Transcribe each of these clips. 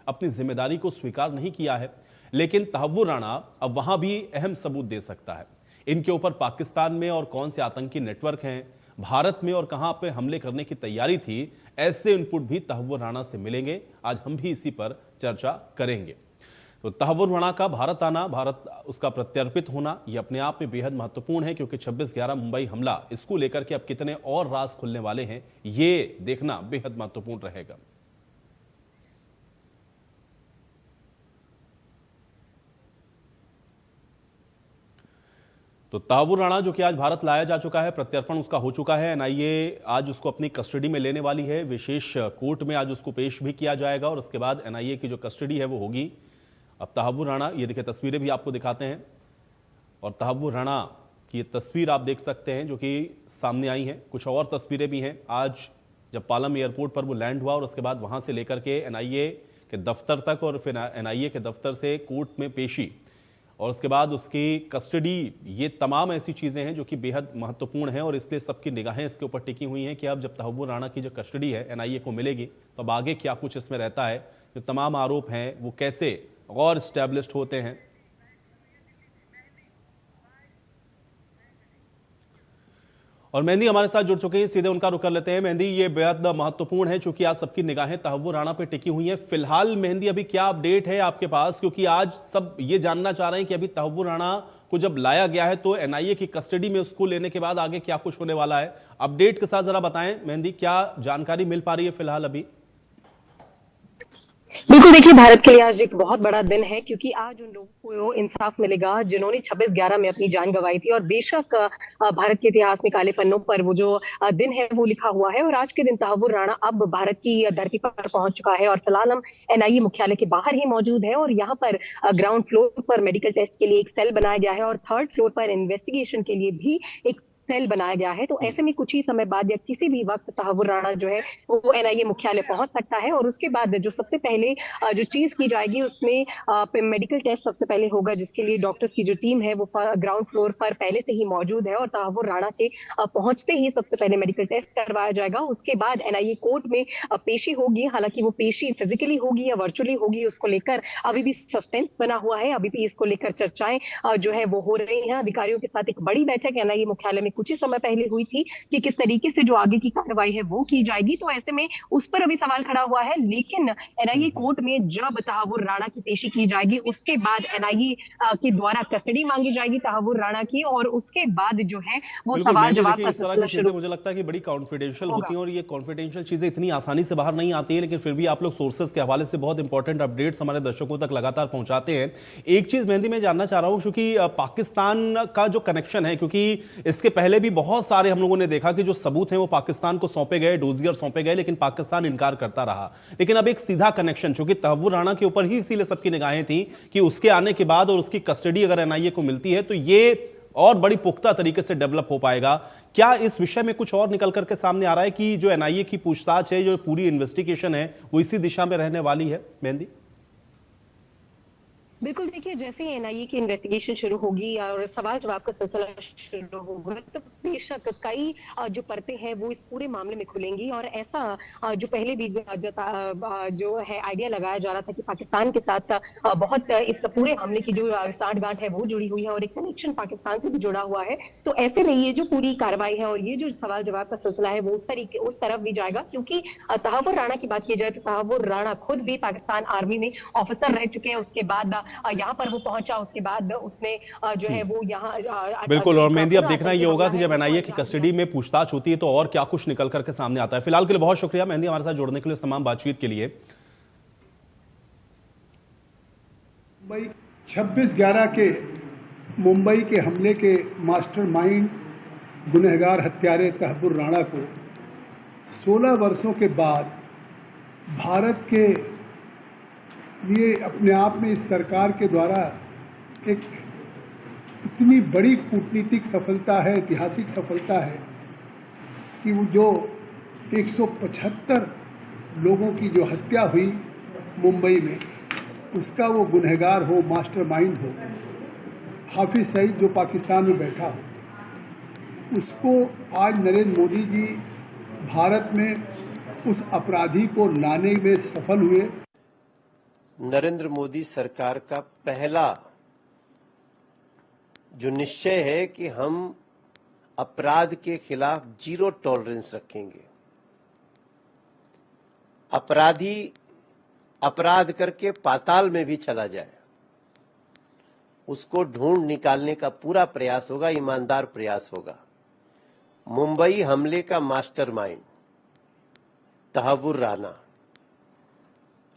अपनी जिम्मेदारी को स्वीकार नहीं किया है, लेकिन तहव्वुर राणा अब वहां भी अहम सबूत दे सकता है। इनके ऊपर पाकिस्तान में और कौन से आतंकी नेटवर्क हैं, भारत में और कहां पे हमले करने की तैयारी थी, ऐसे इनपुट भी तहव्वुर राणा से मिलेंगे। आज हम भी इसी पर चर्चा करेंगे। तो तहव्वुर राणा का भारत आना, भारत उसका प्रत्यर्पित होना, यह अपने आप में बेहद महत्वपूर्ण है, क्योंकि 26/11 मुंबई हमला, इसको लेकर के अब कितने और राज खुलने वाले हैं, ये देखना बेहद महत्वपूर्ण रहेगा। तो तहव्वुर राणा जो कि आज भारत लाया जा चुका है, प्रत्यर्पण उसका हो चुका है। एनआईए आज उसको अपनी कस्टडी में लेने वाली है, विशेष कोर्ट में आज उसको पेश भी किया जाएगा और उसके बाद एनआईए की जो कस्टडी है वो होगी। अब तहव्वुर राणा, ये देखिए तस्वीरें भी आपको दिखाते हैं, और तहव्वुर राणा की ये तस्वीर आप देख सकते हैं जो कि सामने आई हैं। कुछ और तस्वीरें भी हैं। आज जब पालम एयरपोर्ट पर वो लैंड हुआ और उसके बाद वहां से लेकर के एनआईए के दफ्तर तक और फिर एनआईए के दफ्तर से कोर्ट में पेशी और उसके बाद उसकी कस्टडी, ये तमाम ऐसी चीज़ें हैं जो कि बेहद महत्वपूर्ण हैं और इसलिए सबकी निगाहें इसके ऊपर टिकी हुई हैं कि अब जब तहव्वुर राणा की जो कस्टडी है एनआईए को मिलेगी तो अब आगे क्या कुछ इसमें रहता है, जो तमाम आरोप हैं वो कैसे और स्टैब्लिश्ड होते हैं। और मेहंदी हमारे साथ जुड़ चुके हैं, सीधे उनका रुख कर लेते हैं। मेहंदी, ये बेहद महत्वपूर्ण है क्योंकि आज सबकी निगाहें तहव्वुर राणा पे टिकी हुई हैं। फिलहाल मेहंदी अभी क्या अपडेट है आपके पास, क्योंकि आज सब ये जानना चाह रहे हैं कि अभी तहव्वुर राणा को जब लाया गया है तो एनआईए की कस्टडी में उसको लेने के बाद आगे क्या कुछ होने वाला है, अपडेट के साथ जरा बताएं मेहंदी, क्या जानकारी मिल पा रही है फिलहाल अभी? बिल्कुल, देखिए भारत के लिए आज एक बहुत बड़ा दिन है क्योंकि आज उन लोगों को इंसाफ मिलेगा जिन्होंने 26/11 में अपनी जान गंवाई थी। और बेशक भारत के इतिहास में काले पन्नों पर वो जो दिन है वो लिखा हुआ है और आज के दिन तहव्वुर राणा अब भारत की धरती पर पहुंच चुका है और फिलहाल हम एनआईए मुख्यालय के बाहर ही मौजूद है। और यहाँ पर ग्राउंड फ्लोर पर मेडिकल टेस्ट के लिए एक सेल बनाया गया है और थर्ड फ्लोर पर इन्वेस्टिगेशन के लिए भी एक सेल बनाया गया है। तो ऐसे में कुछ ही समय बाद या किसी भी वक्त तहव्वुर राणा जो है वो एनआईए मुख्यालय पहुंच सकता है। और उसके बाद जो सबसे पहले जो चीज की जाएगी उसमें मेडिकल टेस्ट सबसे पहले होगा, जिसके लिए डॉक्टर्स की जो टीम है वो ग्राउंड फ्लोर पर पहले से ही मौजूद है और तहव्वुर राणा के पहुंचते ही सबसे पहले मेडिकल टेस्ट करवाया जाएगा। उसके बाद एनआईए कोर्ट में पेशी होगी। हालांकि वो पेशी फिजिकली होगी या वर्चुअली होगी, उसको लेकर अभी भी सस्पेंस बना हुआ है। अभी भी इसको लेकर चर्चाएं जो है वो हो रही हैं। अधिकारियों के साथ एक बड़ी बैठक एनआईए मुख्यालय में कुछ ही समय पहले हुई थी कि किस तरीके से जो आगे की कार्रवाई है वो की जाएगी। तो ऐसे में उस पर अभी सवाल खड़ा हुआ है। लेकिन एनआईए कोर्ट में जब तहव्वुर राणा की पेशी की जाएगी उसके बाद एनआईए के द्वारा कस्टडी मांगी जाएगी तहव्वुर राणा की और उसके बाद जो है वो सवाल जवाब का इस तरह की चीजें मुझे लगता है कि बड़ी कॉन्फिडेंशियल होती हैं और ये कॉन्फिडेंशियल चीजें इतनी आसानी से बाहर नहीं आती है, लेकिन फिर भी आप लोग सोर्सेज के हवाले से बहुत इंपॉर्टेंट अपडेट्स हमारे दर्शकों तक लगातार पहुंचाते हैं। एक चीज मेहंदी में जानना चाह रहा हूं, क्योंकि पाकिस्तान का जो कनेक्शन है, क्योंकि इसके पहले भी बहुत सारे हम लोगों ने देखा कि जो सबूत हैं वो पाकिस्तान को सौंपे गए, डोजियर सौंपे गए, लेकिन पाकिस्तान इनकार करता रहा। लेकिन अब एक सीधा कनेक्शन, क्योंकि तहव्वुर राणा के ऊपर ही इसीलिए सबकी निगाहें थी कि उसके आने के बाद और उसकी कस्टडी अगर एनआईए को मिलती है तो ये और बड़ी पुख्ता तरीके से डेवलप हो पाएगा। क्या इस विषय में कुछ और निकल करके सामने आ रहा है कि जो एनआईए की पूछताछ है, जो पूरी इन्वेस्टिगेशन है, वो इसी दिशा में रहने वाली है मेहंदी? बिल्कुल, देखिए जैसे ही एनआईए की इन्वेस्टिगेशन शुरू होगी और सवाल जवाब का सिलसिला शुरू होगा तो बेशक कई जो परतें हैं वो इस पूरे मामले में खुलेंगी। और ऐसा जो पहले भी जो है आइडिया लगाया जा रहा था कि पाकिस्तान के साथ बहुत इस पूरे हमले की जो साठगांठ है वो जुड़ी हुई है और एक कनेक्शन पाकिस्तान से भी जुड़ा हुआ है। तो ऐसे में ये जो पूरी कार्रवाई है और ये जो सवाल जवाब का सिलसिला है वो उस तरफ भी जाएगा। क्योंकि तहव्वुर राणा की बात की जाए तो तहव्वुर राणा खुद भी पाकिस्तान आर्मी में ऑफिसर रह चुके हैं। उसके बाद यहाँ पर वो पहुंचा, उसके बाद उसने जो है वो यहाँ बिल्कुल। और मेहंदी, अब देखना ये होगा कि जब एनआईए की कस्टडी में पूछताछ होती है तो और क्या कुछ निकल करके सामने आता है। फिलहाल के लिए बहुत शुक्रिया मेहंदी हमारे साथ जुड़ने के लिए, इस तमाम बातचीत के लिए। 26/11 के मुंबई के हमले के मास्टरमाइंड गुनहगार हत्यारे तहव्वुर राणा को 16 वर्षों के बाद भारत के लिए अपने आप में इस सरकार के द्वारा एक इतनी बड़ी कूटनीतिक सफलता है, ऐतिहासिक सफलता है कि वो जो 175 लोगों की जो हत्या हुई मुंबई में, उसका वो गुनहगार हो, मास्टरमाइंड हो, हाफिज सईद जो पाकिस्तान में बैठा हो, उसको आज नरेंद्र मोदी जी भारत में उस अपराधी को लाने में सफल हुए। नरेंद्र मोदी सरकार का पहला जो निश्चय है कि हम अपराध के खिलाफ जीरो टॉलरेंस रखेंगे। अपराधी अपराध करके पाताल में भी चला जाए, उसको ढूंढ निकालने का पूरा प्रयास होगा, ईमानदार प्रयास होगा। मुंबई हमले का मास्टरमाइंड तहव्वुर राणा,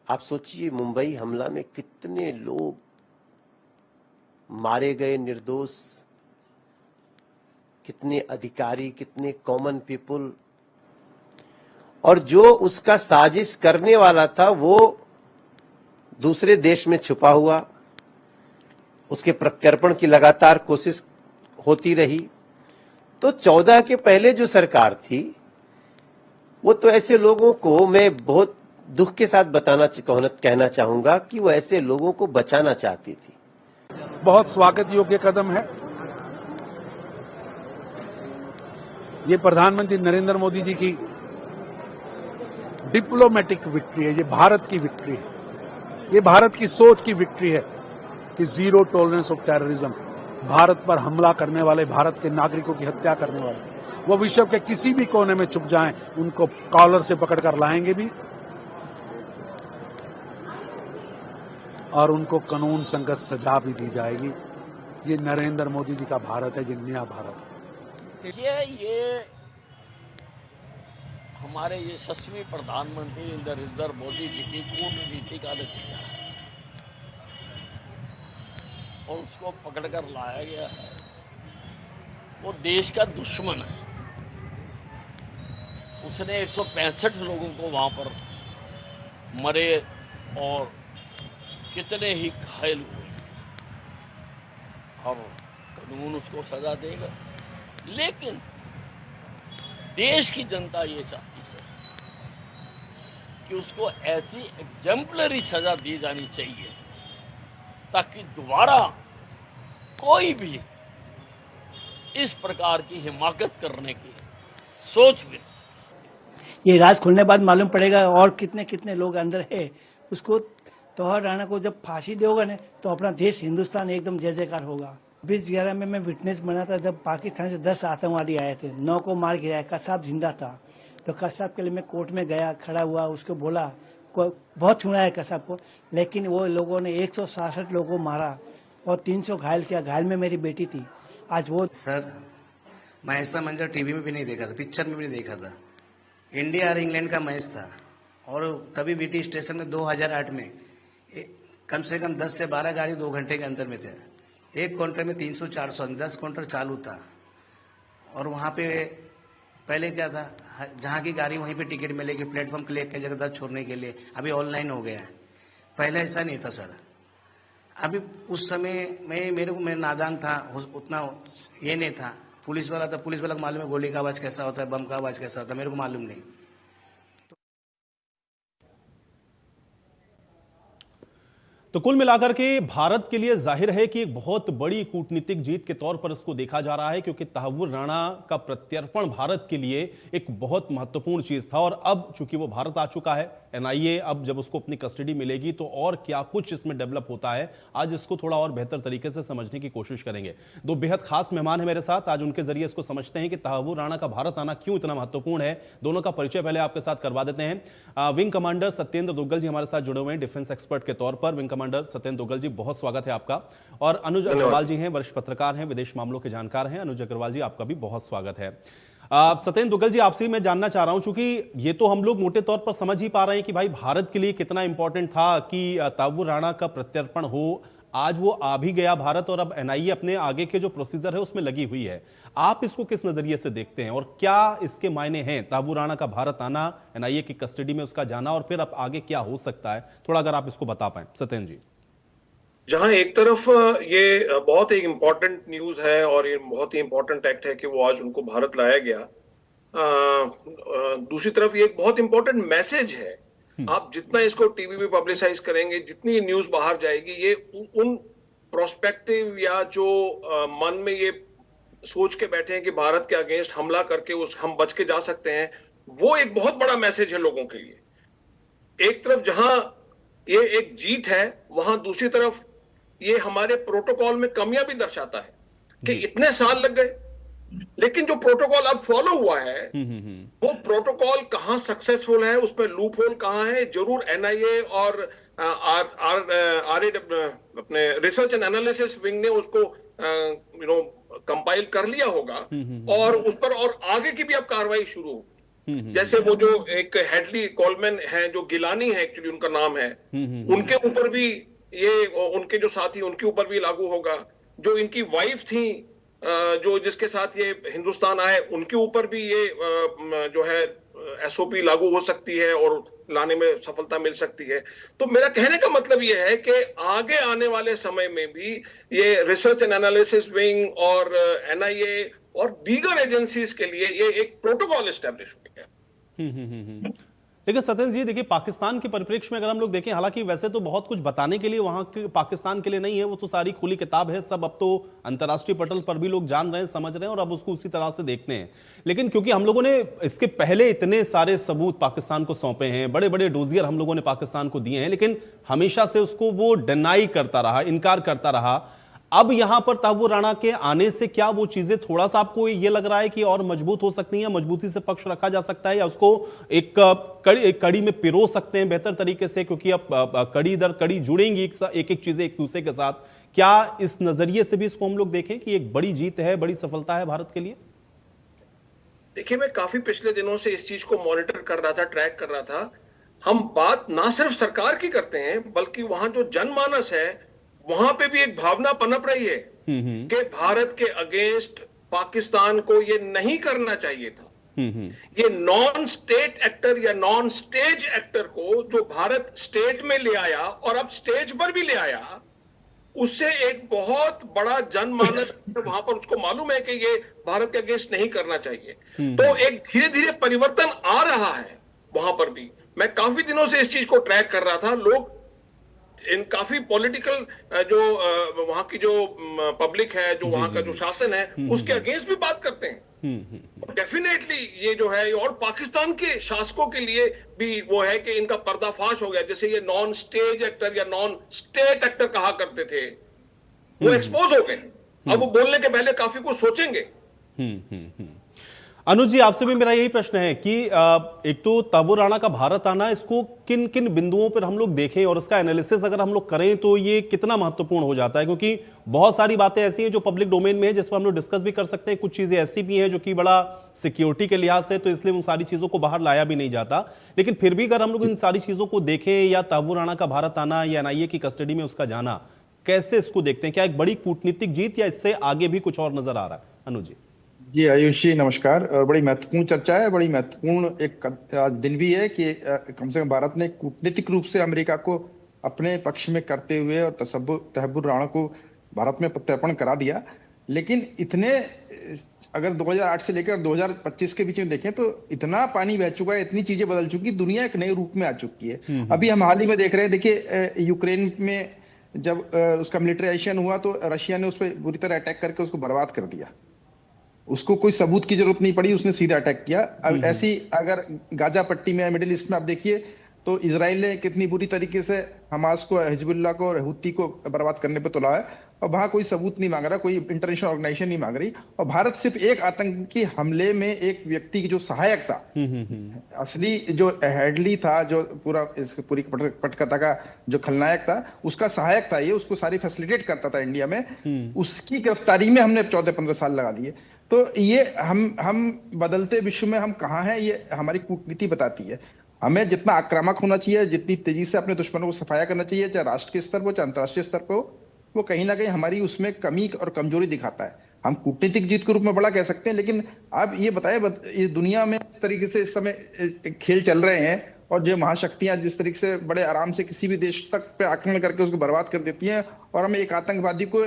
आप सोचिए मुंबई हमला में कितने लोग मारे गए निर्दोष, कितने अधिकारी, कितने कॉमन पीपल, और जो उसका साजिश करने वाला था वो दूसरे देश में छुपा हुआ, उसके प्रत्यर्पण की लगातार कोशिश होती रही। तो 14 के पहले जो सरकार थी वो तो ऐसे लोगों को मैं बहुत दुख के साथ कहना चाहूंगा कि वो ऐसे लोगों को बचाना चाहती थी। बहुत स्वागत योग्य कदम है। ये प्रधानमंत्री नरेंद्र मोदी जी की डिप्लोमेटिक विक्ट्री है, ये भारत की विक्ट्री है, ये भारत की सोच की विक्ट्री है कि zero tolerance of terrorism. Bharat पर हमला करने वाले, भारत के नागरिकों की हत्या करने वाले, वो विश्व के किसी भी कोने में छुप जाएं, उनको कॉलर से पकड़कर लाएंगे भी और उनको कानून संगत सजा भी दी जाएगी। ये नरेंद्र मोदी जी का भारत है, ये नया भारत है। ये हमारे यशस्वी प्रधानमंत्री नरेंद्र मोदी जी की कूटनीति का नतीजा है और उसको पकड़कर लाया गया है। वो देश का दुश्मन है। उसने 165 लोगों को वहां पर मरे और कितने ही घायल हुए, और कानून उसको सजा देगा। लेकिन देश की जनता ये चाहती है कि उसको ऐसी एग्जेम्पलरी सजा दी जानी चाहिए ताकि दोबारा कोई भी इस प्रकार की हिमाकत करने की सोच भी नहीं सके। ये राज खुलने बाद मालूम पड़ेगा और कितने कितने लोग अंदर है। उसको तहव्वुर राणा को जब फांसी दोगे ना तो अपना देश हिंदुस्तान एकदम जय जयकार होगा। 2011 में मैं विटनेस बना था जब पाकिस्तान से 10 आतंकवादी आए थे, 9 को मार गिराया। कसाब जिंदा था तो कसाब के लिए मैं कोर्ट में गया, खड़ा हुआ, उसको बोला, बहुत छुड़ा है कसाब को, लेकिन वो लोगों ने 166 लोगों को मारा और 300 घायल किया। घायल में मेरी बेटी थी। आज वो सर, मैं ऐसा मंजर टीवी में भी नहीं देखा था, पिक्चर में भी नहीं देखा था। इंडिया और इंग्लैंड का मैच था और तभी बीटी स्टेशन में 2008 में कम से कम 10 से 12 गाड़ी 2 घंटे के अंदर में थे। एक काउंटर में 300-400 10 काउंटर चालू था। और वहाँ पे पहले क्या था, जहाँ की गाड़ी वहीं पे टिकट मिलेगी, प्लेटफॉर्म क्लिक की जगह छोड़ने के लिए। अभी ऑनलाइन हो गया है, पहले ऐसा नहीं था सर। अभी उस समय मैं नादान था, उतना ये नहीं था। पुलिस वाला था, पुलिस वाला को मालूम है गोली का आवाज कैसा होता है, बम का आवाज कैसा होता है, मेरे को मालूम नहीं। तो कुल मिलाकर के भारत के लिए जाहिर है कि एक बहुत बड़ी कूटनीतिक जीत के तौर पर इसको देखा जा रहा है, क्योंकि तहव्वुर राणा का प्रत्यर्पण भारत के लिए एक बहुत महत्वपूर्ण चीज था। और अब चूंकि वो भारत आ चुका है, एनआईए अब जब उसको अपनी कस्टडी मिलेगी तो और क्या कुछ इसमें डेवलप होता है, आज इसको थोड़ा और बेहतर तरीके से समझने की कोशिश करेंगे। दो बेहद खास मेहमान है मेरे साथ, आज उनके जरिए इसको समझते हैं कि तहव्वुर राणा का भारत आना क्यों इतना महत्वपूर्ण है। दोनों का परिचय पहले आपके साथ करवा देते हैं। विंग कमांडर सत्येंद्र दुग्गल जी हमारे साथ जुड़े हुए हैं डिफेंस एक्सपर्ट के तौर पर। विंग कमांडर सत्येंद्र दुग्गल जी, बहुत स्वागत है आपका। और अनुज अग्रवाल जी हैं, वरिष्ठ पत्रकार हैं, विदेश मामलों के जानकार हैं। अनुज अग्रवाल जी, आपका भी बहुत स्वागत है। सत्येंद्र दुग्गल जी, आपसे मैं जानना चाह रहा हूं, क्योंकि ये तो हम लोग मोटे तौर पर समझ ही पा रहे हैं कि भाई भारत के लिए कितना इंपॉर्टेंट था कि तहव्वुर राणा का प्रत्यर्पण हो। आज वो आ भी गया भारत और अब एनआईए अपने आगे के जो प्रोसीजर है उसमें लगी हुई है। आप इसको किस नजरिए से देखते हैं और क्या इसके मायने हैं, तहव्वुर राणा का भारत आना, एनआईए की कस्टडी में उसका जाना, और फिर अब आगे क्या हो सकता है, थोड़ा अगर आप इसको बता पाए सत्येंद्र जी। जहां एक तरफ ये बहुत ही इम्पोर्टेंट न्यूज है और ये बहुत ही इम्पोर्टेंट एक्ट है कि वो आज उनको भारत लाया गया, दूसरी तरफ ये एक बहुत इम्पोर्टेंट मैसेज है। आप जितना इसको टीवी पे पब्लिसाइज करेंगे, जितनी न्यूज बाहर जाएगी, ये उन प्रोस्पेक्टिव या जो मन में ये सोच के बैठे हैं कि भारत के अगेंस्ट हमला करके हम बच के जा सकते हैं, वो एक बहुत बड़ा मैसेज है लोगों के लिए। एक तरफ जहां ये एक जीत है, वहां दूसरी तरफ ये हमारे प्रोटोकॉल में कमियां भी दर्शाता है कि इतने साल लग गए, लेकिन जो प्रोटोकॉल अब फॉलो हुआ है वो प्रोटोकॉल कहां सक्सेसफुल है, उसमें लूप होल कहां है। जरूर एनआईए और अपने रिसर्च एंड एनालिसिस विंग ने उसको कंपाइल कर लिया होगा और उस पर और आगे की भी अब कार्रवाई शुरू होगी। जैसे वो जो एक हेडली कोलमैन है, जो गिलानी है एक्चुअली उनका नाम है, उनके ऊपर भी ये, उनके जो साथी उनके ऊपर भी लागू होगा। जो इनकी वाइफ थी जो जिसके साथ ये हिंदुस्तान आए, उनके ऊपर भी ये जो है एसओपी लागू हो सकती है और लाने में सफलता मिल सकती है। तो मेरा कहने का मतलब ये है कि आगे आने वाले समय में भी ये रिसर्च एंड एनालिसिस विंग और एनआईए और दीगर एजेंसीज के लिए ये एक प्रोटोकॉल एस्टेब्लिश हो गया। लेकिन सत्येंद्र जी देखिए, पाकिस्तान के परिप्रेक्ष्य में अगर हम लोग देखें, हालांकि वैसे तो बहुत कुछ बताने के लिए वहां के पाकिस्तान के लिए नहीं है, वो तो सारी खुली किताब है, सब अब तो अंतर्राष्ट्रीय पटल पर भी लोग जान रहे हैं, समझ रहे हैं और अब उसको उसी तरह से देखते हैं। लेकिन क्योंकि हम लोगों ने इसके पहले इतने सारे सबूत पाकिस्तान को सौंपे हैं, बड़े बड़े डोजियर हम लोगों ने पाकिस्तान को दिए हैं, लेकिन हमेशा से उसको वो डिनाई करता रहा, इनकार करता रहा। अब यहां पर तहव्वुर राणा के आने से क्या वो चीजें थोड़ा सा आपको ये लग रहा है कि और मजबूत हो सकती हैं, मजबूती से पक्ष रखा जा सकता है, या उसको एक कड़ी में पिरो सकते हैं बेहतर तरीके से, क्योंकि अब कड़ी दर कड़ी जुड़ेंगी एक एक चीजें एक दूसरे के साथ। क्या इस नजरिए से भी इसको हम लोग देखें कि एक बड़ी जीत है, बड़ी सफलता है भारत के लिए? देखिए, मैं काफी पिछले दिनों से इस चीज को मॉनिटर कर रहा था, ट्रैक कर रहा था। हम बात ना सिर्फ सरकार की करते हैं, बल्कि वहां जो जनमानस है वहां पे भी एक भावना पनप रही है कि भारत के अगेंस्ट पाकिस्तान को ये नहीं करना चाहिए था। ये नॉन स्टेट एक्टर या नॉन स्टेज एक्टर को जो भारत स्टेट में ले आया और अब स्टेज पर भी ले आया, उससे एक बहुत बड़ा जनमानस वहां पर उसको मालूम है कि ये भारत के अगेंस्ट नहीं करना चाहिए। तो एक धीरे धीरे परिवर्तन आ रहा है वहां पर भी। मैं काफी दिनों से इस चीज को ट्रैक कर रहा था। लोग इन काफी पॉलिटिकल जो वहां की जो पब्लिक है, जो वहां का जो शासन है, उसके अगेंस्ट भी बात करते हैं। डेफिनेटली ये जो है, और पाकिस्तान के शासकों के लिए भी वो है कि इनका पर्दाफाश हो गया। जैसे ये नॉन स्टेज एक्टर या नॉन स्टेट एक्टर कहा करते थे, वो एक्सपोज हो गए। अब वो बोलने के पहले काफी कुछ सोचेंगे। अनुज जी, आपसे भी मेरा यही प्रश्न है कि एक तो तहव्वुर राणा का भारत आना, इसको किन किन बिंदुओं पर हम लोग देखें और इसका एनालिसिस अगर हम लोग करें तो ये कितना महत्वपूर्ण हो जाता है, क्योंकि बहुत सारी बातें ऐसी हैं जो पब्लिक डोमेन में है जिस पर हम लोग डिस्कस भी कर सकते हैं, कुछ चीजें ऐसी भी हैं जो कि बड़ा सिक्योरिटी के लिहाज से, तो इसलिए उन सारी चीजों को बाहर लाया भी नहीं जाता। लेकिन फिर भी अगर हम लोग इन सारी चीजों को देखें, या तहव्वुर राणा का भारत आना या एनआईए की कस्टडी में उसका जाना, कैसे इसको देखते हैं? क्या एक बड़ी कूटनीतिक जीत, या इससे आगे भी कुछ और नजर आ रहा है? अनुज जी। जी आयुष जी नमस्कार। और बड़ी महत्वपूर्ण चर्चा है, बड़ी महत्वपूर्ण एक आज दिन भी है कि कम से कम भारत ने कूटनीतिक रूप से अमेरिका को अपने पक्ष में करते हुए और तहव्वुर राणा को भारत में प्रत्यर्पण करा दिया। लेकिन इतने अगर 2008 से लेकर 2025 के बीच में देखें तो इतना पानी बह चुका है, इतनी चीजें बदल चुकी, दुनिया एक नए रूप में आ चुकी है। अभी हम हाल ही में देख रहे हैं, देखिए यूक्रेन में जब उसका मिलिट्राइजेशन हुआ तो रशिया ने उस पर बुरी तरह अटैक करके उसको बर्बाद कर दिया। उसको कोई सबूत की जरूरत नहीं पड़ी, उसने सीधा अटैक किया। अब ऐसी अगर गाजा पट्टी में, मिडिल ईस्ट में आप देखिए तो इजराइल ने कितनी बुरी तरीके से हमास को, हिजबुल्लाह को और हुती को बर्बाद करने पे तुला है, और वहां कोई सबूत नहीं मांग रहा, कोई इंटरनेशनल ऑर्गेनाइजेशन नहीं मांग रही। और भारत सिर्फ एक आतंकी हमले में एक व्यक्ति की जो सहायक था, असली जो हेडली था, जो पूरी पटकथा का जो खलनायक था, उसका सहायक था ये, उसको सारी फैसिलिटेट करता था इंडिया में, उसकी गिरफ्तारी में हमने 14-15 साल लगा दिए। तो ये हम बदलते विश्व में हम कहाँ हैं, ये हमारी कूटनीति बताती है। हमें जितना आक्रामक होना चाहिए, जितनी तेजी से अपने दुश्मनों को सफाया करना चाहिए, चाहे राष्ट्र के स्तर पर चाहे अंतर्राष्ट्रीय स्तर पर, वो कहीं ना कहीं हमारी उसमें कमी और कमजोरी दिखाता है। हम कूटनीतिक जीत के रूप में बड़ा कह सकते हैं, लेकिन आप ये बताएं, इस दुनिया में इस तरीके से इस समय खेल चल रहे हैं, और जो महाशक्तियां जिस तरीके से बड़े आराम से किसी भी देश तक पे आक्रमण करके उसको बर्बाद कर देती हैं, और हम एक आतंकवादी को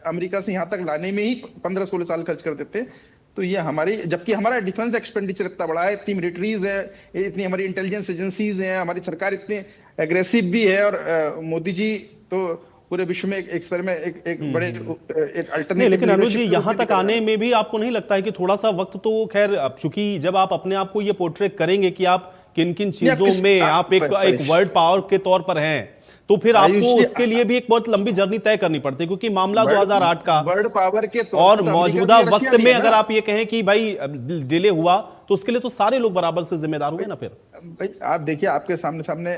अमेरिका से यहाँ तक लाने में ही 15-16 साल खर्च कर देते हैं। तो ये हमारी, जबकि हमारा डिफेंस एक्सपेंडिचर इतना बड़ा है, इतनी मिलिट्रीज है, इतनी हमारी इंटेलिजेंस एजेंसीज हैं, हमारी सरकार इतनी एग्रेसिव भी है, और मोदी जी तो पूरे विश्व में एक स्तर में एक बड़े एक अल्टरनेटिव। लेकिन अनुज जी, यहां तक आने में भी आपको नहीं लगता है कि थोड़ा सा वक्त तो, खैर चूंकि जब आप अपने आप को ये पोर्ट्रेट करेंगे कि आप किन किन चीजों में आप एक वर्ल्ड पावर के तौर पर हैं, तो फिर आपको आयुष जी, उसके लिए भी एक बहुत लंबी जर्नी तय करनी पड़ती है, क्योंकि मामला 2008 का वर्ल्ड पावर के तौर और पर तो अमेरिका मौजूदा भी रशिया वक्त भी में है अगर ना। आप ये कहें कि भाई डिले हुआ, तो उसके लिए तो सारे लोग बराबर से जिम्मेदार हुए ना। फिर भाई आप देखिए, आपके सामने सामने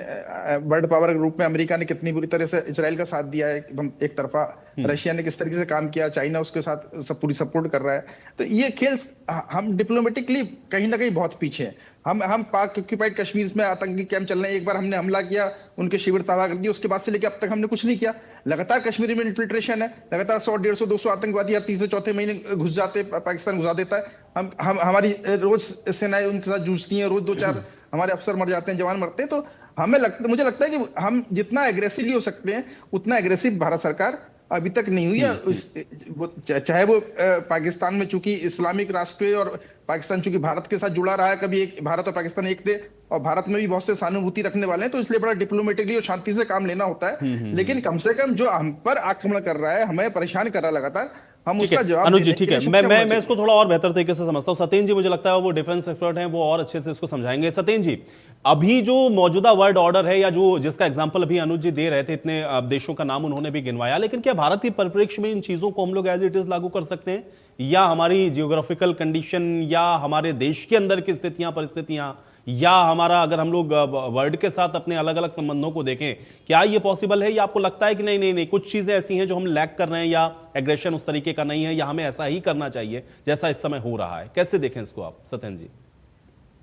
वर्ल्ड पावर के रूप में अमेरिका ने कितनी बुरी तरह से इजराइल का साथ दिया है, एकदम एक तरफा। रशिया ने किस तरीके से काम किया, चाइना उसके साथ सब पूरी सपोर्ट कर रहा है। तो ये खेल हम डिप्लोमेटिकली कहीं ना कहीं बहुत पीछे हैं। हम पाक ऑक्यूपाइड कश्मीर में आतंकी कैंप चल रहे हैं, एक बार हमने हमला किया, उनके शिविर तबाह कर दिए, उसके बाद से लेकर अब तक हमने कुछ नहीं किया। लगातार कश्मीर में इन्फिल्ट्रेशन है, लगातार 100, 150, 200 आतंकवादी हर तीसरे चौथे महीने घुस जाते, पाकिस्तान घुसा देता है। हम हमारी रोज सेनाएं उनके साथ जूझती हैं, रोज 2-4 हमारे अफसर मर जाते हैं, जवान मरते हैं। तो मुझे लगता है कि हम जितना एग्रेसिवली हो सकते हैं उतना एग्रेसिव भारत सरकार अभी तक नहीं हुई है। चाहे वो पाकिस्तान में चूंकि इस्लामिक राष्ट्र है और पाकिस्तान चूंकि भारत के साथ जुड़ा रहा है, कभी एक भारत और पाकिस्तान एक थे, और भारत में भी बहुत से सहानुभूति रखने वाले हैं, तो इसलिए बड़ा डिप्लोमेटिकली और शांति से काम लेना होता है। लेकिन कम से कम जो हम पर आक्रमण कर रहा है, हमें परेशान कर रहा है लगातार, हम उसका जवाब अनुज जी, देने ठीक के है, लिए सक्षम होना मैं इसको थोड़ा और बेहतर तरीके से समझता हूं। सत्येंद्र जी, मुझे लगता है वो डिफेंस एक्सपर्ट हैं, वो और अच्छे से इसको समझाएंगे। सत्येंद्र जी, अभी जो मौजूदा वर्ल्ड ऑर्डर है, या जो जिसका एग्जांपल अभी अनुज जी दे रहे थे, इतने देशों का नाम उन्होंने भी गिनवाया, लेकिन क्या भारत के परिप्रेक्ष्य में इन चीजों को हम लोग एज इट इज लागू कर सकते हैं, या हमारी जियोग्राफिकल कंडीशन, या हमारे देश के अंदर की स्थितियां परिस्थितियां, या हमारा अगर हम लोग वर्ल्ड के साथ अपने अलग अलग संबंधों को देखें, क्या ये पॉसिबल है, या आपको लगता है कि नहीं नहीं नहीं कुछ चीजें ऐसी हैं जो हम लैक कर रहे हैं, या एग्रेशन उस तरीके का नहीं है, या हमें ऐसा ही करना चाहिए जैसा इस समय हो रहा है? कैसे देखें इसको आप, सत्येंद्र जी?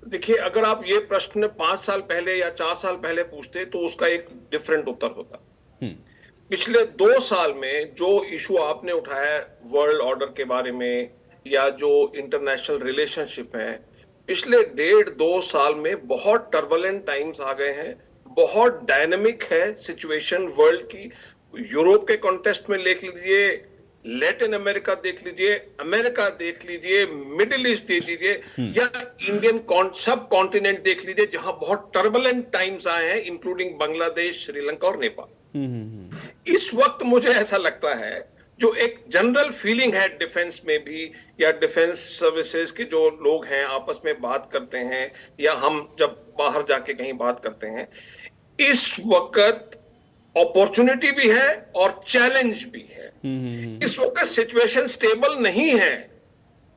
देखिए, अगर आप ये प्रश्न 5 साल पहले या 4 साल पहले पूछते तो उसका एक डिफरेंट उत्तर होता। पिछले 2 साल में जो इशू आपने उठाया वर्ल्ड ऑर्डर के बारे में, या जो इंटरनेशनल रिलेशनशिप है, पिछले 1.5-2 साल में बहुत टर्बुलेंट टाइम्स आ गए हैं, बहुत डायनेमिक है सिचुएशन वर्ल्ड की। यूरोप के कॉन्टेक्स्ट में देख लीजिए, लैटिन अमेरिका देख लीजिए, अमेरिका देख लीजिए, मिडिल ईस्ट देख लीजिए, या इंडियन सब कॉन्टिनेंट देख लीजिए, जहां बहुत टर्बुलेंट टाइम्स आए हैं, इंक्लूडिंग बांग्लादेश, श्रीलंका और नेपाल। इस वक्त मुझे ऐसा लगता है, जो एक जनरल फीलिंग है डिफेंस में भी, या डिफेंस सर्विसेज के जो लोग हैं आपस में बात करते हैं, या हम जब बाहर जाके कहीं बात करते हैं, इस वक्त अपॉर्चुनिटी भी है और चैलेंज भी है। इस वक्त सिचुएशन स्टेबल नहीं है।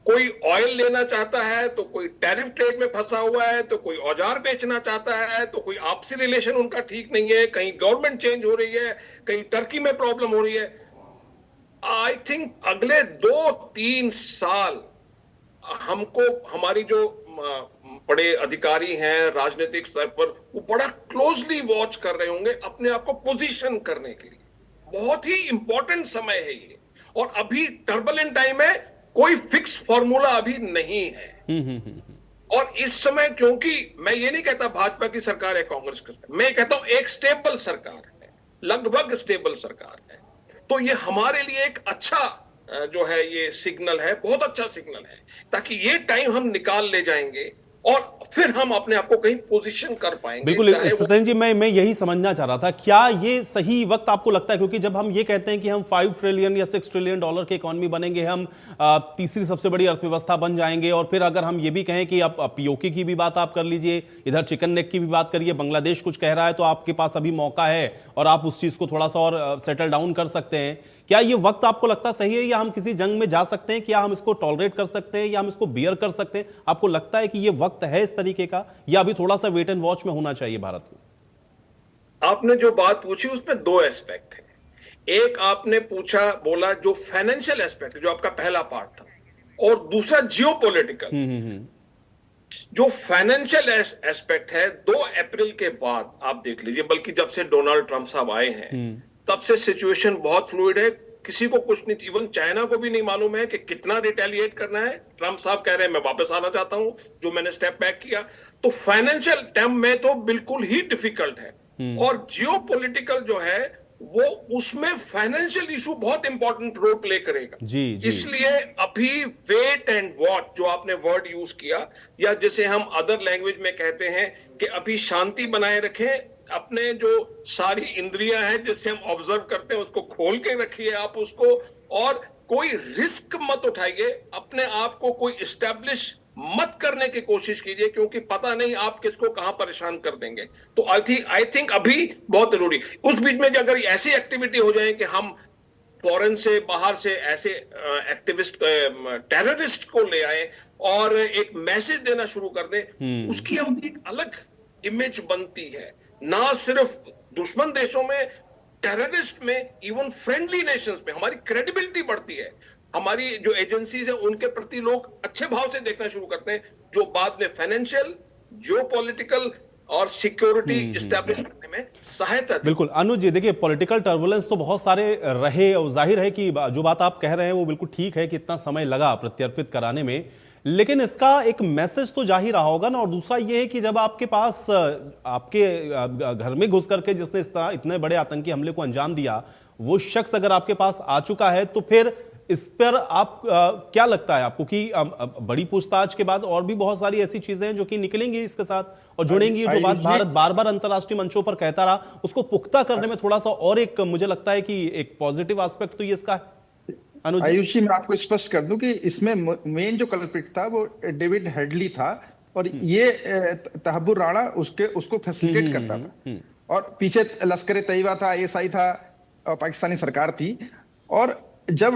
कोई ऑयल लेना चाहता है तो कोई टैरिफ ट्रेड में फंसा हुआ है, तो कोई औजार बेचना चाहता है, तो कोई आपसी रिलेशन उनका ठीक नहीं है, कहीं गवर्नमेंट चेंज हो रही है, कहीं टर्की में प्रॉब्लम हो रही है। आई थिंक अगले 2-3 साल हमको, हमारी जो बड़े अधिकारी हैं राजनीतिक स्तर पर, वो बड़ा क्लोजली वॉच कर रहे होंगे अपने आप को पोजीशन करने के लिए। बहुत ही इंपॉर्टेंट समय है ये, और अभी टर्बुलेंट टाइम है, कोई फिक्स फॉर्मूला अभी नहीं है। और इस समय, क्योंकि मैं ये नहीं कहता भाजपा की सरकार है, कांग्रेस की सरकार, मैं कहता हूं एक स्टेबल सरकार है, लगभग स्टेबल सरकार है, तो ये हमारे लिए एक अच्छा जो है ये सिग्नल है, बहुत अच्छा सिग्नल है, ताकि ये टाइम हम निकाल ले जाएंगे और फिर हम अपने आप को कहीं पोजीशन कर पाएंगे। बिल्कुल सत्येंद्र जी, मैं यही समझना चाह रहा था, क्या ये सही वक्त आपको लगता है? क्योंकि जब हम ये कहते हैं कि हम 5 ट्रिलियन या 6 ट्रिलियन डॉलर की इकोनॉमी बनेंगे, हम तीसरी सबसे बड़ी अर्थव्यवस्था बन जाएंगे, और फिर अगर हम ये भी कहें कि अब पीओके की भी बात आप कर लीजिए, इधर चिकन नेक की भी बात करिए, बांग्लादेश कुछ कह रहा है, तो आपके पास अभी मौका है और आप उस चीज को थोड़ा सा और सेटल डाउन कर सकते हैं। क्या ये वक्त आपको लगता सही है, या हम किसी जंग में जा सकते हैं? क्या हम इसको टॉलरेट कर सकते हैं, या हम इसको बियर कर सकते हैं? आपको लगता है कि ये वक्त है इस तरीके का, या अभी थोड़ा सा वेट एंड वॉच में होना चाहिए भारत को? आपने जो बात पूछी उसमें 2 एस्पेक्ट है। एक आपने बोला जो फाइनेंशियल एस्पेक्ट, जो आपका पहला पार्ट था, और दूसरा जियोपॉलिटिकल। जो फाइनेंशियल एस्पेक्ट है, 2 अप्रैल के बाद आप देख लीजिए, बल्कि जब से डोनाल्ड ट्रंप साहब आए हैं तब से सिचुएशन बहुत फ्लूइड है। किसी को कुछ नहीं, इवन चाइना को भी नहीं मालूम है कि कितना रिटेलिएट करना है। ट्रंप साहब कह रहे हैं मैं वापस आना चाहता हूं, जो मैंने स्टेप बैक किया। तो फाइनेंशियल टर्म में तो बिल्कुल ही डिफिकल्ट है, और जियोपॉलिटिकल जो है वो, उसमें फाइनेंशियल इशू बहुत इंपॉर्टेंट रोल प्ले करेगा। जी। इसलिए अभी वेट एंड वॉच, जो आपने वर्ड यूज किया, या जिसे हम अदर लैंग्वेज में कहते हैं कि अभी शांति बनाए रखें, अपने जो सारी इंद्रियां हैं जिससे हम ऑब्जर्व करते हैं उसको खोल के रखिए आप उसको, और कोई रिस्क मत उठाइए, अपने आप को कोई इस्टेब्लिश मत करने की कोशिश कीजिए, क्योंकि पता नहीं आप किसको कहां परेशान कर देंगे। तो आई थिंक अभी बहुत जरूरी, उस बीच में अगर ऐसी एक्टिविटी हो जाए कि हम फॉरेन से, बाहर से ऐसे एक्टिविस्ट, टेररिस्ट को ले आए और एक मैसेज देना शुरू कर दें, उसकी हम एक अलग इमेज बनती है, ना सिर्फ दुश्मन देशों में, टेररिस्ट में, इवन फ्रेंडली नेशंस में हमारी क्रेडिबिलिटी बढ़ती है। हमारी जो एजेंसीज है उनके प्रति लोग अच्छे भाव से देखना शुरू करते हैं, जो बाद में फाइनेंशियल, जियोपॉलिटिकल और सिक्योरिटी इस्टेब्लिश करने में सहायता देती है। बिल्कुल अनुज जी, देखिए पॉलिटिकल टर्बुलेंस तो बहुत सारे रहे और जाहिर है कि जो बात आप कह रहे हैं वो बिल्कुल ठीक है कि इतना समय लगा प्रत्यर्पित कराने में, लेकिन इसका एक मैसेज तो जा ही रहा होगा ना। और दूसरा ये है कि जब आपके पास आपके घर में घुस करके जिसने इस तरह इतने बड़े आतंकी हमले को अंजाम दिया, वो शख्स अगर आपके पास आ चुका है, तो फिर इस पर आप क्या लगता है आपको कि बड़ी पूछताछ के बाद और भी बहुत सारी ऐसी चीजें हैं जो कि निकलेंगी इसके साथ और जुड़ेंगी? जो बात भारत बार बार अंतर्राष्ट्रीय मंचों पर कहता रहा, उसको पुख्ता करने में थोड़ा सा और एक मुझे लगता है कि एक पॉजिटिव एस्पेक्ट तो ये इसका है। आयुष जी, मैं आपको स्पष्ट कर दूं कि इसमें मेन जो कल्प्रिट था वो डेविड हेडली था, और ये तहब्बुर राणा उसको फैसिलिटेट करता था, और पीछे लश्कर तैयबा था, आईएसआई था, और पाकिस्तानी सरकार थी। और जब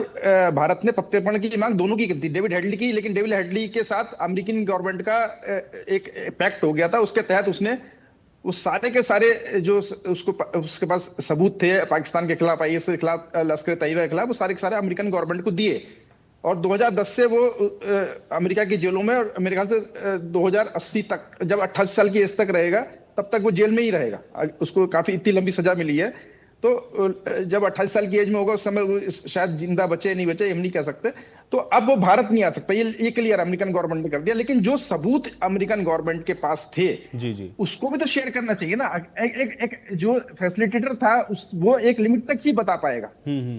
भारत ने प्रत्यर्पण की मांग दोनों की थी, डेविड हेडली की, लेकिन डेविड हेडली के साथ अमेरिकन गवर्नमेंट का एक पैक्ट हो गया था, उसके तहत उसने उस सारे के सारे जो उसके पास सबूत थे पाकिस्तान के खिलाफ, आईएस के खिलाफ, लश्कर तैयबा के खिलाफ, वो सारे के सारे अमेरिकन गवर्नमेंट को दिए। और 2010 से वो अमेरिका की जेलों में, और मेरे ख्याल से 2080 तक, जब 28 साल की एज तक रहेगा तब तक वो जेल में ही रहेगा। उसको काफी इतनी लंबी सजा मिली है। तो जब 28 साल की एज में होगा उस समय वो शायद जिंदा बचे नहीं बचे हम नहीं कह सकते। तो अब वो भारत नहीं आ सकता, ये क्लियर अमेरिकन गवर्नमेंट ने कर दिया। लेकिन जो सबूत अमेरिकन गवर्नमेंट के पास थे जी उसको भी तो शेयर करना चाहिए ना। एक जो फैसिलिटेटर था वो एक लिमिट तक ही बता पाएगा।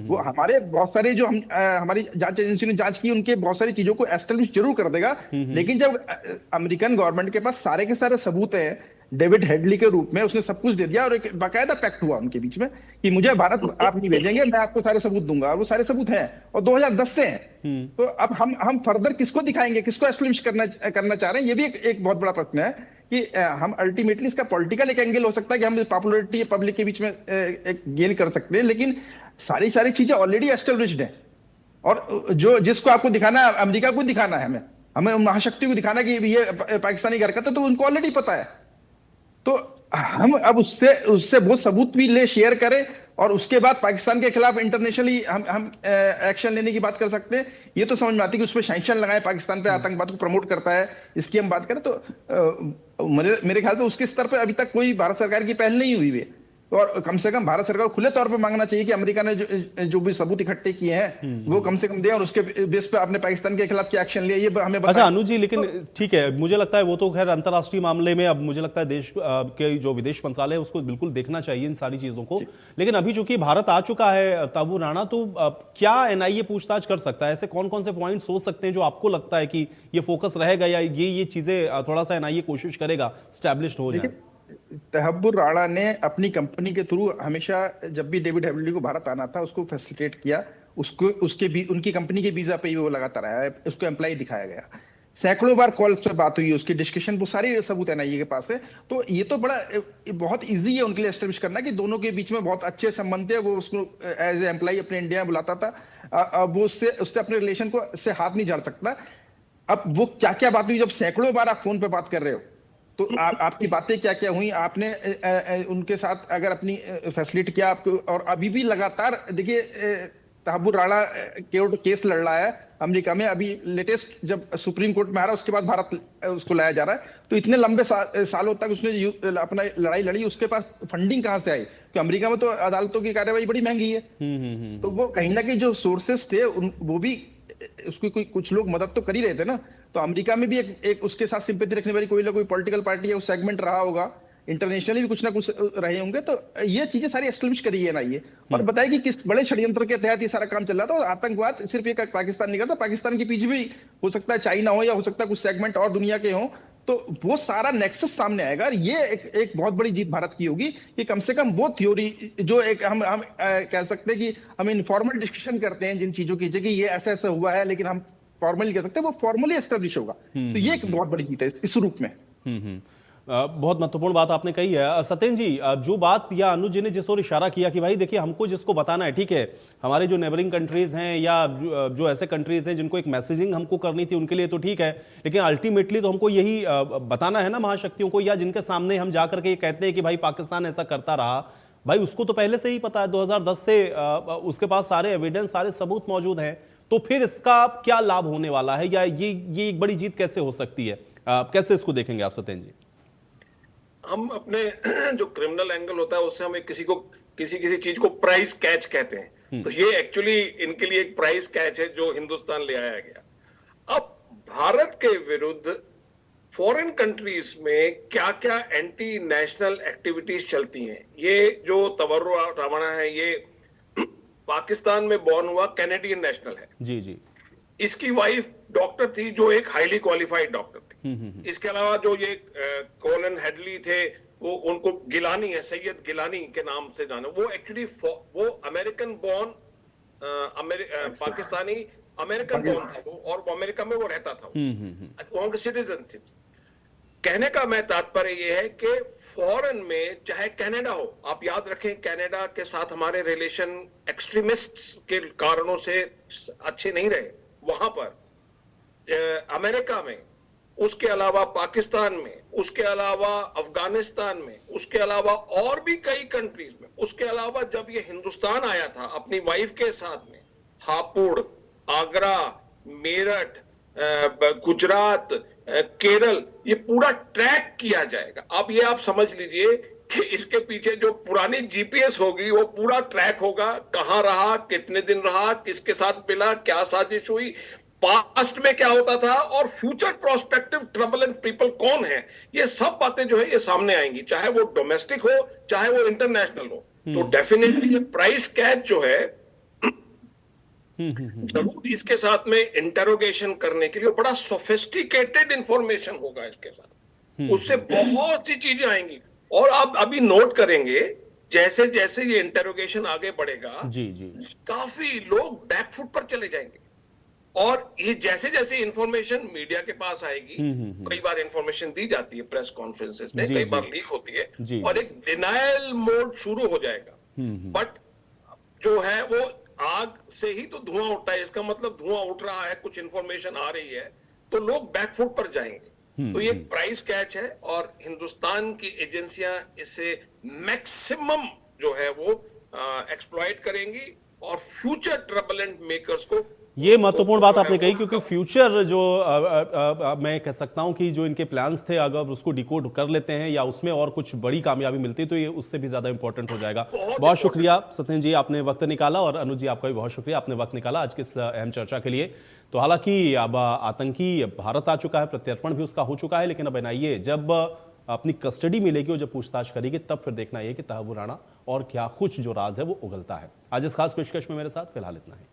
वो हमारे बहुत सारे जो हमारी जांच एजेंसी ने जांच की, उनके बहुत सारी चीजों को एस्टेब्लिश जरूर कर देगा, लेकिन जब अमेरिकन गवर्नमेंट के पास सारे के सारे सबूत हैं, डेविड हेडली के रूप में उसने सब कुछ दे दिया, और एक बाकायदा पैक्ट हुआ उनके बीच में कि मुझे भारत आप नहीं भेजेंगे, मैं आपको सारे सबूत दूंगा, और वो सारे सबूत हैं और 2010 से हैं। तो अब हम फर्दर किसको दिखाएंगे, किसको एस्टेब्लिश करना चाह रहे हैं, ये भी एक बहुत बड़ा प्रश्न है कि हम अल्टीमेटली इसका पॉलिटिकल एक एंगल हो सकता है कि हम पॉपुलरिटी पब्लिक के बीच में एक गेन कर सकते हैं, लेकिन सारी चीजें ऑलरेडी एस्टेब्लिश्ड है। और जो जिसको आपको दिखाना है, अमेरिका को दिखाना है, हमें महाशक्ति को दिखाना कि ये पाकिस्तानी हरकत है, तो उनको ऑलरेडी पता है। तो हम अब उससे वो सबूत भी ले शेयर करें, और उसके बाद पाकिस्तान के खिलाफ इंटरनेशनली हम एक्शन लेने की बात कर सकते हैं। ये तो समझ में आती है कि उस पर सैंक्शन लगाए, पाकिस्तान पे आतंकवाद को प्रमोट करता है, इसकी हम बात करें तो मेरे ख्याल से उसके स्तर पर अभी तक कोई भारत सरकार की पहल नहीं हुई है। और कम से कम भारत सरकार को खुले तौर पर मांगना चाहिए कि अमेरिका ने जो भी सबूत इकट्ठे किए हैं वो कम से कम दे, और उसके बेस पे आपने पाकिस्तान के खिलाफ क्या एक्शन लिया ये हमें बताएं। अच्छा अनुज जी, लेकिन ठीक है, मुझे लगता है वो तो खैर अंतर्राष्ट्रीय मामले में अब मुझे लगता है देश के जो विदेश मंत्रालय है उसको बिल्कुल देखना चाहिए इन सारी चीजों को। लेकिन अभी चूंकि भारत आ चुका है तहब्बुर राणा, तो क्या एनआईए पूछताछ कर सकता है? ऐसे कौन कौन से पॉइंट सोच सकते हैं जो आपको लगता है कि ये फोकस रहेगा, या ये चीजें थोड़ा सा एनआईए कोशिश करेगा स्टैब्लिश हो जाए? तहब्बुर राणा ने अपनी कंपनी के थ्रू हमेशा, जब भी डेविड हेडली को भारत आना था, उसको फैसिलिटेट किया, उनकी कंपनी के वीजा पे ही वो लगातार आया, उसको एम्प्लॉय दिखाया गया, सैकड़ों बार कॉल पे बात हुई, उसकी डिस्कशन, वो सारे सबूत एनआईए के पास है। तो ये तो बहुत इजी है उनके लिए एस्टेब्लिश करना कि दोनों के बीच में बहुत अच्छे संबंध थे। वो उसको एज ए एम्प्लॉय अपने इंडिया बुलाता था, अब वो उससे अपने रिलेशन को से हाथ नहीं झाड़ सकता। अब वो क्या क्या बात हुई, जब सैकड़ों बार आप फोन पे बात कर रहे हो, तो आपकी बातें क्या क्या हुई, आपने उनके साथ अगर अपनी फैसिलिटी किया आपको, और अभी भी लगातार देखिए तहब्बुर राणा केस लड़ रहा है अमेरिका में। अभी लेटेस्ट जब सुप्रीम कोर्ट में आ रहा है, उसके बाद भारत उसको लाया जा रहा है। तो इतने लंबे सालों तक उसने अपना लड़ाई लड़ी, उसके पास फंडिंग कहां से आई? तो अमेरिका में तो अदालतों की कार्यवाही बड़ी महंगी है। तो वो कहीं ना कहीं जो सोर्सेस थे वो भी उसकी कुछ लोग मदद तो कर ही रहे थे ना। तो अमेरिका में भी एक उसके साथ सिंपैथी रखने वाली कोई ना कोई पॉलिटिकल पार्टी है, उस सेगमेंट रहा होगा, इंटरनेशनली भी कुछ ना कुछ रहे होंगे। तो ये चीजें सारी एस्टेब्लिश करी है ना ये, और बताया कि किस बड़े षड्यंत्र के तहत ये सारा काम चल रहा था। और आतंकवाद सिर्फ एक पाकिस्तान नहीं करता, पाकिस्तान के पीछे भी हो सकता है चाइना हो, या हो सकता है कुछ सेगमेंट और दुनिया के हों। तो वो सारा नेक्सस सामने आएगा, और ये एक बहुत बड़ी जीत भारत की होगी कि कम से कम वो थ्योरी जो एक हम कह सकते हैं कि हम इनफॉर्मल डिस्कशन करते हैं जिन चीजों की, कि ये ऐसा ऐसा हुआ है, लेकिन हम फॉर्मली कह सकते हैं, वो फॉर्मली एस्टेब्लिश होगा। तो ये एक बहुत बड़ी जीत है इस रूप में। बहुत महत्वपूर्ण बात आपने कही है सत्येंद्र जी। जो बात या अनुज जी ने जिस ओर इशारा किया कि भाई देखिए हमको जिसको बताना है, ठीक है, हमारे जो नेबरिंग कंट्रीज हैं या जो ऐसे कंट्रीज हैं जिनको एक मैसेजिंग हमको करनी थी उनके लिए तो ठीक है, लेकिन अल्टीमेटली तो हमको यही बताना है ना महाशक्तियों को, या जिनके सामने हम जाकर के ये कहते हैं कि भाई पाकिस्तान ऐसा करता रहा, भाई उसको तो पहले से ही पता है, 2010 से उसके पास सारे एविडेंस, सारे सबूत मौजूद हैं, तो फिर इसका क्या लाभ होने वाला है, या ये एक बड़ी जीत कैसे हो सकती है? कैसे इसको देखेंगे आप सत्येंद्र जी? हम अपने जो क्रिमिनल एंगल होता है उससे हम किसी चीज को प्राइस कैच कहते हैं, तो ये एक्चुअली इनके लिए एक प्राइस कैच है जो हिंदुस्तान ले आया गया। अब भारत के विरुद्ध फॉरेन कंट्रीज में क्या क्या एंटी नेशनल एक्टिविटीज चलती हैं, ये जो तवर्रो रावणा है ये पाकिस्तान में बॉर्न हुआ कैनेडियन नेशनल है जी जी। इसकी वाइफ डॉक्टर थी जो एक हाईली क्वालिफाइड डॉक्टर थी। इसके अलावा जो ये कॉलन हेडली थे वो उनको गिलानी है, सैयद गिलानी के नाम से जाना, वो एक्चुअली वो American born Pakistani American born था वो, और वो अमेरिका में वो रहता था, वहां के सिटीजन थे। कहने का मैं तात्पर्य ये है कि फॉरेन में चाहे कनाडा हो, आप याद रखें कनाडा के साथ हमारे रिलेशन एक्सट्रीमिस्ट्स के कारणों से अच्छे नहीं रहे, वहां पर अमेरिका में, उसके अलावा पाकिस्तान में, उसके अलावा अफगानिस्तान में, उसके अलावा और भी कई कंट्रीज में, उसके अलावा जब ये हिंदुस्तान आया था अपनी वाइफ के साथ में, हापुड़, आगरा, मेरठ, गुजरात, केरल, ये पूरा ट्रैक किया जाएगा। अब ये आप समझ लीजिए कि इसके पीछे जो पुरानी जीपीएस होगी वो पूरा ट्रैक होगा, कहां रहा, कितने दिन रहा, किसके साथ मिला, क्या साजिश हुई, पास्ट में क्या होता था, और future prospective trouble and people कौन है, ये सब बातें जो है ये सामने आएंगी, चाहे वो डोमेस्टिक हो चाहे वो इंटरनेशनल हो। तो डेफिनेटली प्राइस कैच जो है जरूर इसके साथ में इंटरोगेशन करने के लिए बड़ा सोफिस्टिकेटेड इंफॉर्मेशन होगा इसके साथ, उससे बहुत सी चीजें आएंगी। और आप अभी नोट करेंगे जैसे जैसे ये इंटरोगेशन आगे बढ़ेगा जी जी, काफी लोग बैकफुट पर चले जाएंगे, और ये जैसे जैसे इंफॉर्मेशन मीडिया के पास आएगी, कई बार इंफॉर्मेशन दी जाती है प्रेस कॉन्फ्रेंसेस में, कई बार लीक होती है और एक डिनायल मोड शुरू हो जाएगा, बट जो है वो आग से ही तो धुआं उठता है, इसका मतलब धुआं उठ रहा है, कुछ इंफॉर्मेशन आ रही है, तो लोग बैकफुट पर जाएंगे। तो ये प्राइस कैच है और हिंदुस्तान की एजेंसियां इसे मैक्सिमम जो है वो एक्सप्लॉइट करेंगी और फ्यूचर ट्रबलेंट मेकर्स को। ये महत्वपूर्ण बात आपने कही, क्योंकि फ्यूचर जो मैं कह सकता हूं कि जो इनके प्लान्स थे अगर उसको डिकोड कर लेते हैं या उसमें और कुछ बड़ी कामयाबी मिलती है तो ये उससे भी ज्यादा इंपॉर्टेंट हो जाएगा। बहुत शुक्रिया सत्येंद्र जी, आपने वक्त निकाला, और अनुज जी आपका भी बहुत शुक्रिया, आपने वक्त निकाला आज की इस अहम चर्चा के लिए। तो हालांकि अब आतंकी भारत आ चुका है, प्रत्यर्पण भी उसका हो चुका है, लेकिन अब एनआईए जब अपनी कस्टडी मिलेगी और जब पूछताछ करेगी तब फिर देखना है कि तहव्वुर राणा और क्या कुछ जो राज है वो उगलता है। आज इस खास पेशकश में मेरे साथ फिलहाल इतना ही।